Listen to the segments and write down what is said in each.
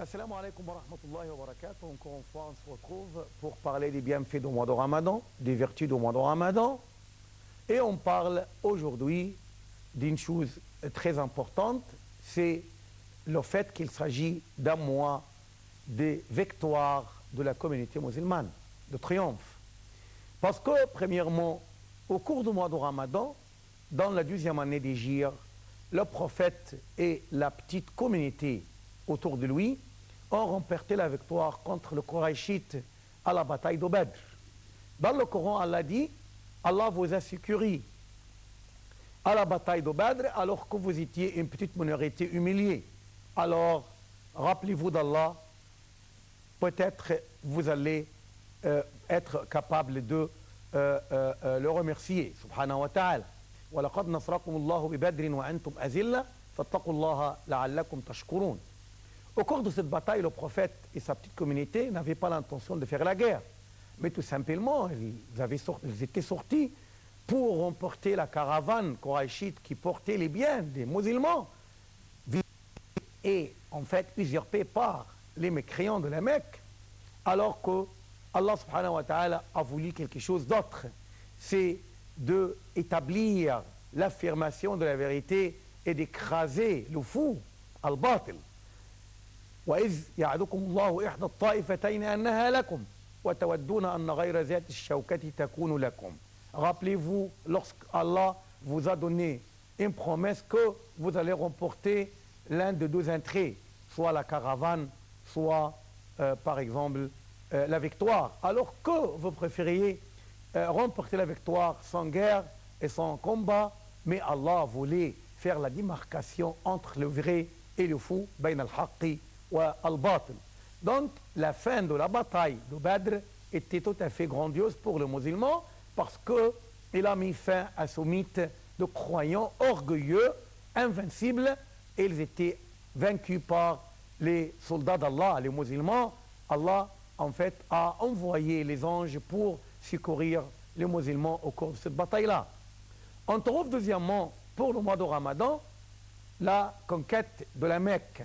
Assalamu alaikum wa rahmatullahi wa barakatuh. Encore une fois, on se retrouve pour parler des bienfaits du mois de Ramadan, des vertus du mois de Ramadan. Et on parle aujourd'hui d'une chose très importante, c'est le fait qu'il s'agit d'un mois de victoire de la communauté musulmane, de triomphe. Parce que, premièrement, au cours du mois de Ramadan, dans la 12e année d'Hégire, le prophète et la petite communauté autour de lui ont remporté la victoire contre le Quraishite à la bataille de Badr. Dans le Coran, Allah dit, Allah vous a sécurisé à la bataille de Badr alors que vous étiez une petite minorité humiliée. Alors, rappelez-vous d'Allah, peut-être vous allez être capable de le remercier, subhanahu wa ta'ala. وَلَقَدْ نَصْرَكُمُ اللَّهُ بِبَدْرٍ وَأَنْتُمْ أَذِلَّةٌ فَاتَّقُوا اللَّهَ لَعَلَّكُمْ تَشْكُرُونَ. Au cours de cette bataille, le prophète et sa petite communauté n'avaient pas l'intention de faire la guerre. Mais tout simplement, ils étaient sortis pour remporter la caravane quraishite qui portait les biens des musulmans et en fait usurpée par les mécréants de la Mecque, alors que Allah subhanahu wa ta'ala a voulu quelque chose d'autre. C'est d'établir l'affirmation de la vérité et d'écraser le fou, al-batil. وإذ يعدكم الله إحدى الطائفتين أنها لكم وتودون أن غير ذات الشوكة تكون لكم. Rappelez-vous lorsqu'Allah vous a donné une promesse que vous allez remporter l'un de deux entrées, soit la caravane, soit par exemple la victoire, alors que vous préfériez remporter la victoire sans guerre et sans combat, mais Allah voulait faire la démarcation entre le vrai et le faux, بين الحق والباطل. Donc la fin de la bataille de Badr était tout à fait grandiose pour les musulmans parce qu'il a mis fin à ce mythe de croyants orgueilleux, invincibles, et ils étaient vaincus par les soldats d'Allah, les musulmans. Allah en fait a envoyé les anges pour secourir les musulmans au cours de cette bataille-là. On trouve deuxièmement, pour le mois de Ramadan, la conquête de la Mecque,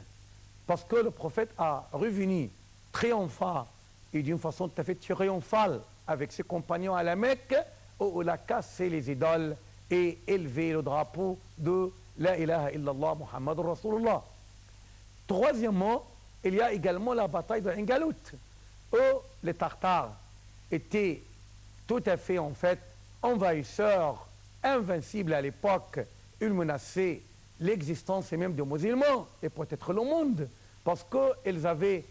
parce que le prophète a revenu triomphant et d'une façon tout à fait triomphale avec ses compagnons à la Mecque, où il a cassé les idoles et élevé le drapeau de La ilaha illallah Muhammad Rasulullah. Troisièmement, il y a également la bataille de Ingalout, où les Tartares étaient tout à fait en fait envahisseurs, invincibles à l'époque. Ils menaçaient l'existence même des musulmans et peut-être le monde, parce qu'ils avaient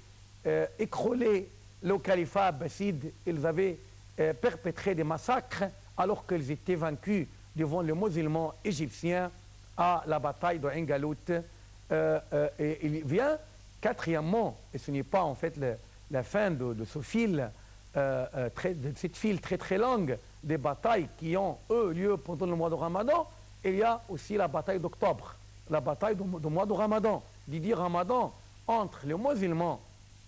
écroulé le califat abbasside, ils avaient perpétré des massacres alors qu'ils étaient vaincus devant les musulmans égyptiens à la bataille de Ingalout. Et il vient quatrièmement, et ce n'est pas en fait la fin de ce fil, de cette file très très longue des batailles qui ont eu lieu pendant le mois de Ramadan, il y a aussi la bataille d'octobre, la bataille du mois de Ramadan, dit Ramadan entre les musulmans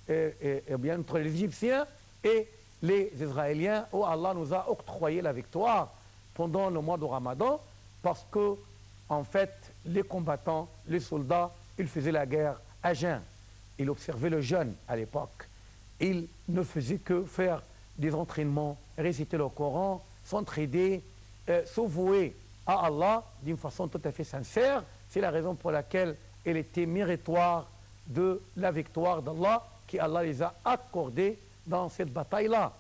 et bien entre les Égyptiens et les Israéliens, où Allah nous a octroyé la victoire pendant le mois de Ramadan, parce que en fait les combattants, les soldats, ils faisaient la guerre à jeun. Ils observaient le jeûne à l'époque. Ils ne faisaient que faire des entraînements, réciter le Coran, s'entraider, se vouer à Allah d'une façon tout à fait sincère. C'est la raison pour laquelle il était méritoire de la victoire d'Allah, qu'Allah les a accordés dans cette bataille-là.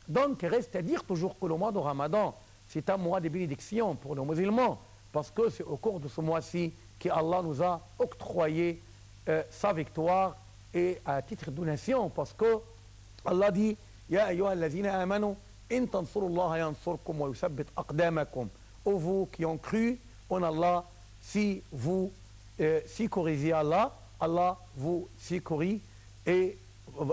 Donc, il reste à dire toujours que le mois de Ramadan, c'est un mois de bénédiction pour les musulmans, parce que c'est au cours de ce mois-ci qu'Allah nous a octroyé sa victoire, et à titre de nation, parce que Allah dit Ya ayyuha allazina amanu in tansurullaha yansurkum wa yuthabbit aqdamakum. Ô vous qui ont cru en Allah, si vous sécurisez Allah, Allah vous sécurise et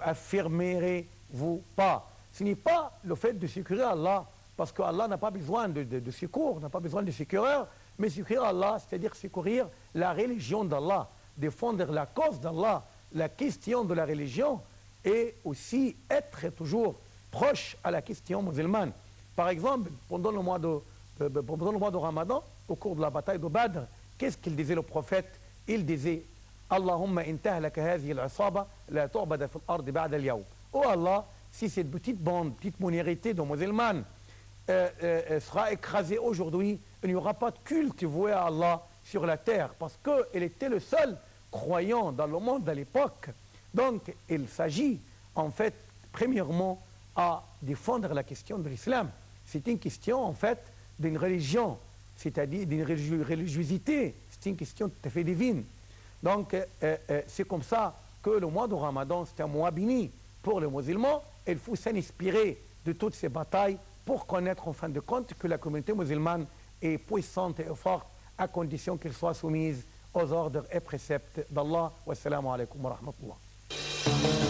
affirmerez-vous pas. Ce n'est pas le fait de sécuriser Allah, parce qu'Allah n'a pas besoin de secours, n'a pas besoin de sécureur, mais sécuriser Allah, c'est-à-dire sécuriser la religion d'Allah, défendre la cause d'Allah, la question de la religion, et aussi être toujours proche à la question musulmane. Par exemple, pendant le mois de Ramadan, au cours de la bataille de Badr, qu'est-ce qu'il disait le prophète? Il disait Allahumma in tahlaka hadhihi al-isaba la tu'bada fil ardi ba'da al-yawm. Oh Allah, si cette petite bande, petite minorité de musulmans sera écrasée aujourd'hui, il n'y aura pas de culte voué à Allah sur la terre, parce qu'il était le seul croyant dans le monde à l'époque. Donc, il s'agit, en fait, premièrement, à défendre la question de l'islam. C'est une question, en fait, d'une religion, c'est-à-dire d'une religiosité. C'est une question tout à fait divine. Donc, c'est comme ça que le mois de Ramadan, c'est un mois béni pour les musulmans. Il faut s'inspirer de toutes ces batailles pour connaître, en fin de compte, que la communauté musulmane est puissante et forte, à condition qu'elle soit soumise aux ordres et préceptes d'Allah. Wassalamu alaikum wa rahmatullah.